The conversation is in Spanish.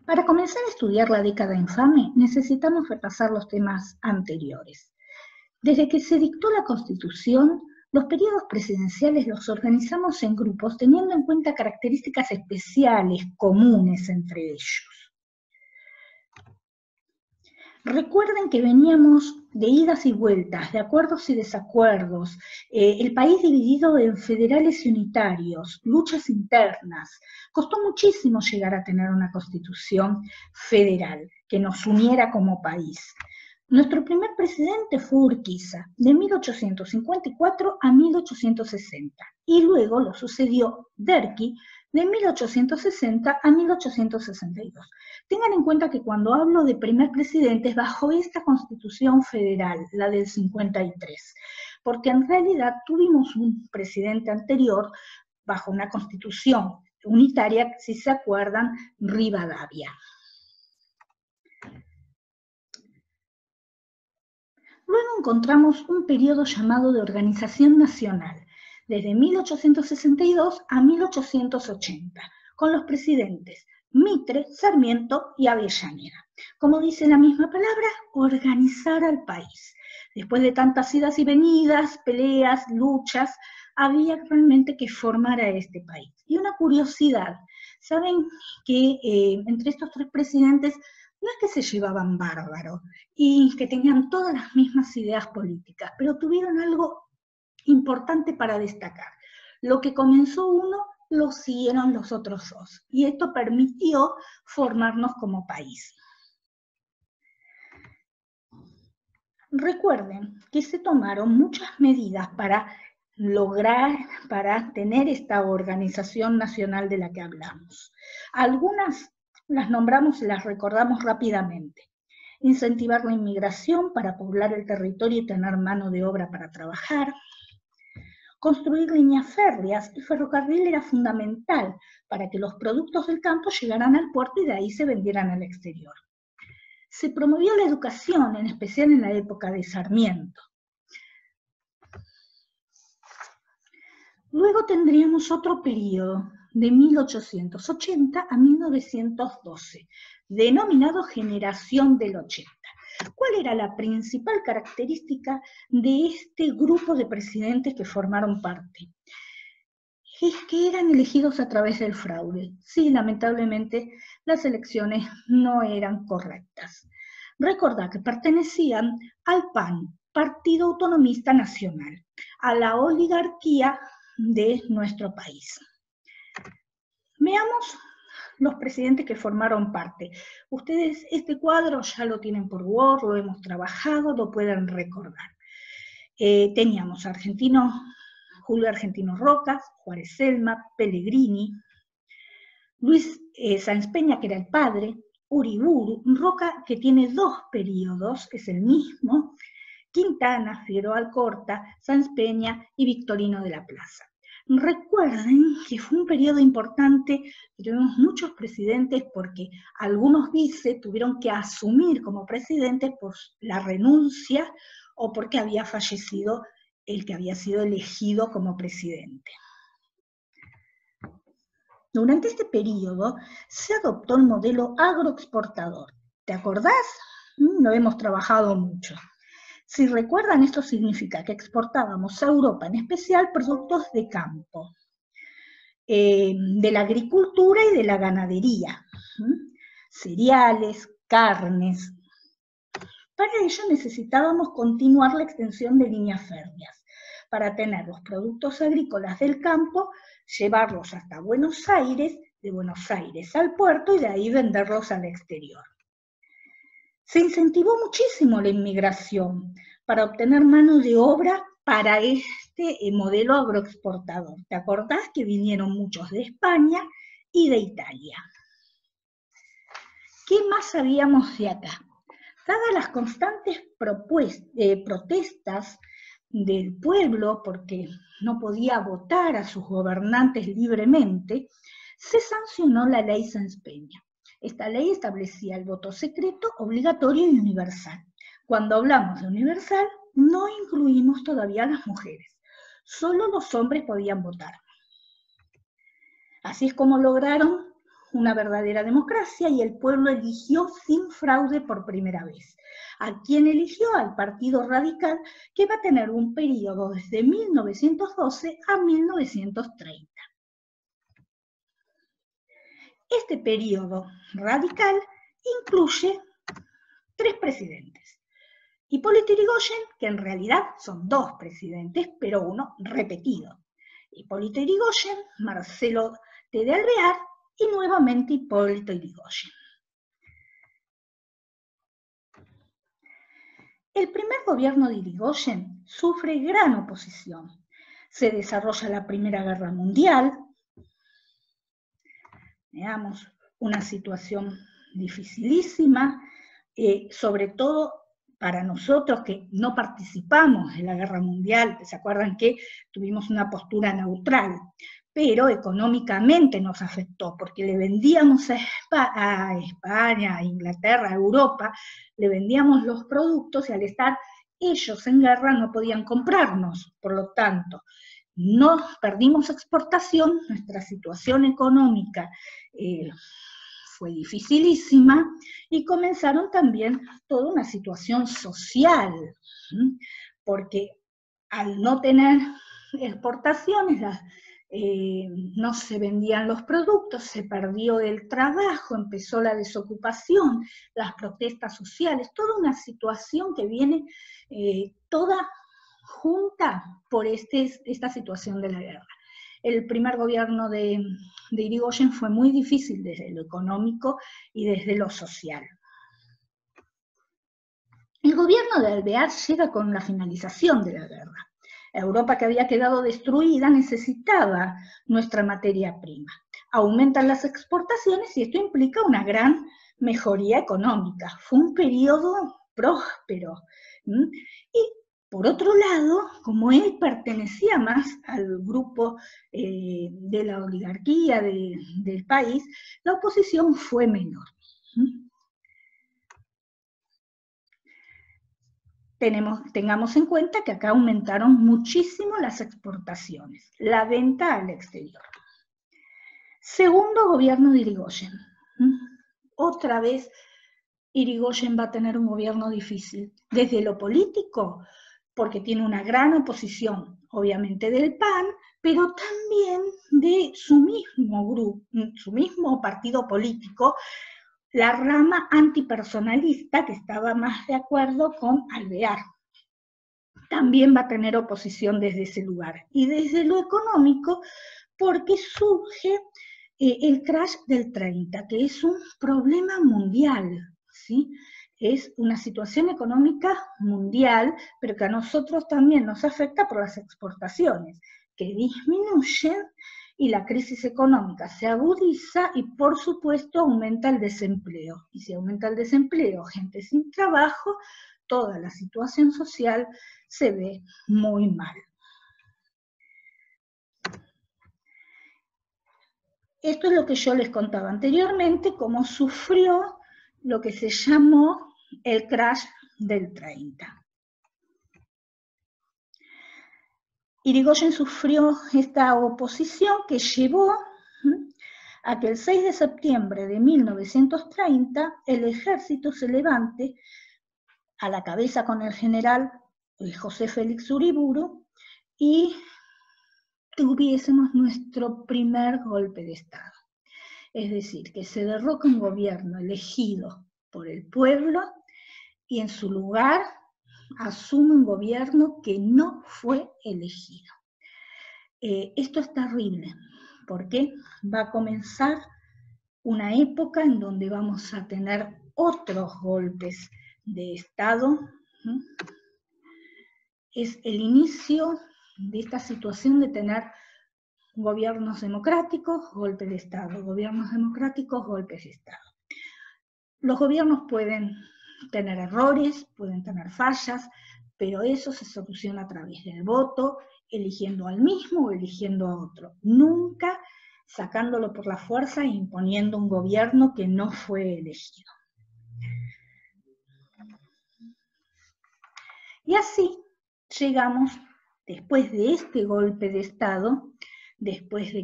Para comenzar a estudiar la década infame, necesitamos repasar los temas anteriores. Desde que se dictó la Constitución, los periodos presidenciales los organizamos en grupos teniendo en cuenta características especiales, comunes entre ellos. Recuerden que veníamos de idas y vueltas, de acuerdos y desacuerdos, el país dividido en federales y unitarios, luchas internas. Costó muchísimo llegar a tener una constitución federal que nos uniera como país. Nuestro primer presidente fue Urquiza, de 1854 a 1860, y luego lo sucedió Derqui, de 1860 a 1862. Tengan en cuenta que cuando hablo de primer presidente es bajo esta Constitución Federal, la del 53, porque en realidad tuvimos un presidente anterior bajo una Constitución unitaria, si se acuerdan, Rivadavia. Luego encontramos un periodo llamado de organización nacional, desde 1862 a 1880, con los presidentes Mitre, Sarmiento y Avellaneda. Como dice la misma palabra, organizar al país. Después de tantas idas y venidas, peleas, luchas, había realmente que formar a este país. Y una curiosidad, saben que entre estos tres presidentes no es que se llevaban bárbaro y que tenían todas las mismas ideas políticas, pero tuvieron algo importante para destacar. Lo que comenzó uno, lo siguieron los otros dos, y esto permitió formarnos como país. Recuerden que se tomaron muchas medidas para lograr, para tener esta organización nacional de la que hablamos. Algunas las nombramos y las recordamos rápidamente. Incentivar la inmigración para poblar el territorio y tener mano de obra para trabajar. Construir líneas férreas, el ferrocarril era fundamental para que los productos del campo llegaran al puerto y de ahí se vendieran al exterior. Se promovió la educación, en especial en la época de Sarmiento. Luego tendríamos otro periodo, de 1880 a 1912, denominado Generación del 80. ¿Cuál era la principal característica de este grupo de presidentes que formaron parte? Es que eran elegidos a través del fraude. Sí, lamentablemente las elecciones no eran correctas. Recordad que pertenecían al PAN, Partido Autonomista Nacional, a la oligarquía de nuestro país. Veamos los presidentes que formaron parte. Ustedes este cuadro ya lo tienen por Word, lo hemos trabajado, lo pueden recordar. Teníamos Julio Argentino Roca, Juárez Celma, Pellegrini, Luis Sáenz Peña, que era el padre, Uriburu, Roca, que tiene dos periodos, es el mismo, Quintana, Figueroa Alcorta, Sáenz Peña y Victorino de la Plaza. Recuerden que fue un periodo importante, tuvimos muchos presidentes porque algunos vice tuvieron que asumir como presidentes por la renuncia o porque había fallecido el que había sido elegido como presidente. Durante este periodo se adoptó el modelo agroexportador. ¿Te acordás? Lo hemos trabajado mucho. Si recuerdan, esto significa que exportábamos a Europa, en especial, productos de campo, de la agricultura y de la ganadería, cereales, carnes. Para ello necesitábamos continuar la extensión de líneas férreas, para tener los productos agrícolas del campo, llevarlos hasta Buenos Aires, de Buenos Aires al puerto y de ahí venderlos al exterior. Se incentivó muchísimo la inmigración para obtener mano de obra para este modelo agroexportador. ¿Te acordás que vinieron muchos de España y de Italia? ¿Qué más sabíamos de acá? Dadas las constantes protestas del pueblo, porque no podía votar a sus gobernantes libremente, se sancionó la ley Sáenz Peña. Esta ley establecía el voto secreto, obligatorio y universal. Cuando hablamos de universal, no incluimos todavía a las mujeres. Solo los hombres podían votar. Así es como lograron una verdadera democracia y el pueblo eligió sin fraude por primera vez. ¿A quién eligió? Al Partido Radical, que va a tener un periodo desde 1912 a 1930. Este periodo radical incluye 3 presidentes. Hipólito Yrigoyen, que en realidad son 2 presidentes, pero uno repetido. Hipólito Yrigoyen, Marcelo T. de Alvear y nuevamente Hipólito Yrigoyen. El primer gobierno de Yrigoyen sufre gran oposición. Se desarrolla la Primera Guerra Mundial. Veamos, una situación dificilísima, sobre todo para nosotros que no participamos en la Guerra Mundial. ¿Se acuerdan que tuvimos una postura neutral? Pero económicamente nos afectó, porque le vendíamos a España, a Inglaterra, a Europa, le vendíamos los productos y al estar ellos en guerra no podían comprarnos. Por lo tanto, nos perdimos exportación, nuestra situación económica fue dificilísima y comenzaron también toda una situación social, porque al no tener exportaciones, no se vendían los productos, se perdió el trabajo, empezó la desocupación, las protestas sociales, toda una situación que viene toda junta por esta situación de la guerra. El primer gobierno de Yrigoyen fue muy difícil desde lo económico y desde lo social. El gobierno de Alvear llega con la finalización de la guerra. Europa, que había quedado destruida, necesitaba nuestra materia prima. Aumentan las exportaciones y esto implica una gran mejoría económica. Fue un periodo próspero. Y por otro lado, como él pertenecía más al grupo de la oligarquía del país, la oposición fue menor. Tengamos en cuenta que acá aumentaron muchísimo las exportaciones, la venta al exterior. Segundo gobierno de Yrigoyen. Otra vez Yrigoyen va a tener un gobierno difícil. Desde lo político, porque tiene una gran oposición, obviamente del PAN, pero también de su mismo grupo, su mismo partido político, la rama antipersonalista, que estaba más de acuerdo con Alvear. También va a tener oposición desde ese lugar. Y desde lo económico, porque surge el crash del 30, que es un problema mundial, ¿sí? Es una situación económica mundial, pero que a nosotros también nos afecta por las exportaciones, que disminuyen y la crisis económica se agudiza y, por supuesto, aumenta el desempleo. Y si aumenta el desempleo, gente sin trabajo, toda la situación social se ve muy mal. Esto es lo que yo les contaba anteriormente, cómo sufrió lo que se llamó el crash del 30. Yrigoyen sufrió esta oposición que llevó a que el 6 de septiembre de 1930 el ejército se levante a la cabeza con el general José Félix Uriburu y tuviésemos nuestro primer golpe de Estado. Es decir, que se derroca un gobierno elegido por el pueblo y en su lugar asume un gobierno que no fue elegido. Esto es terrible, porque va a comenzar una época en donde vamos a tener otros golpes de Estado. Es el inicio de esta situación de tener gobiernos democráticos, golpes de Estado, gobiernos democráticos, golpes de Estado. Los gobiernos pueden tener errores, pueden tener fallas, pero eso se soluciona a través del voto, eligiendo al mismo o eligiendo a otro. Nunca sacándolo por la fuerza e imponiendo un gobierno que no fue elegido. Y así llegamos, después de este golpe de Estado, después de